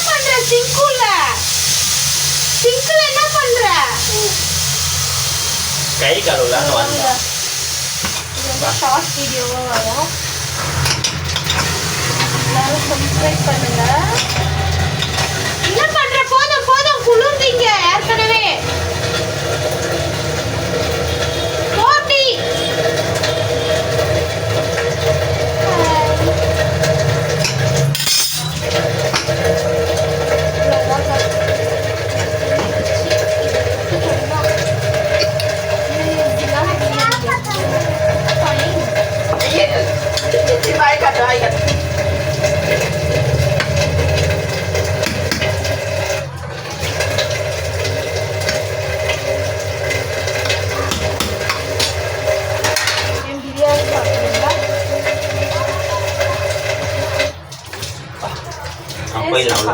பண்ற சிங்குல என்ன பண்ற? கை கழுவலான்னு வந்தேன். இது ஷார்ட் வீடியோவா வரும். எல்லாரும் சப்ஸ்கிரைப் பண்ணுங்க. என்ன பண்ற? போதும் குளிர்ந்தீங்க ஏற்கனவே. போட்டி போயிடலாம்.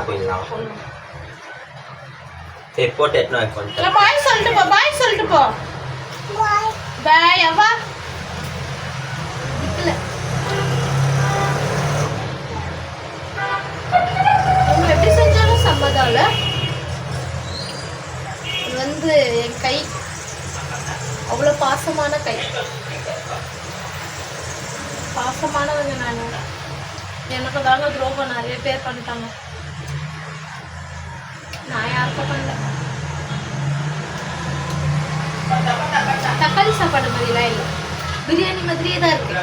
சரி போட்டு எத்தனை வைக்க பாய் சொல்லிட்டு போ. பாய் அவா எப்படி செஞ்சாலும் சம்மதால வந்து என் கை அவ்வளோ பாசமானவங்க. நான் எனக்கு தாங்க துரோகம் நிறைய பேர் பண்ணிட்டாங்க. நான் யாருக்கும் பண்ணல. தக்காளி சாப்பாடு மாதிரிலாம் இல்லை, பிரியாணி மாதிரியே தான் இருக்கு.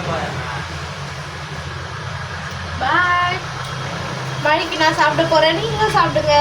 பாய். மழைக்கு நான் சாப்பிட போறேன், நீங்களும் சாப்பிடுங்க.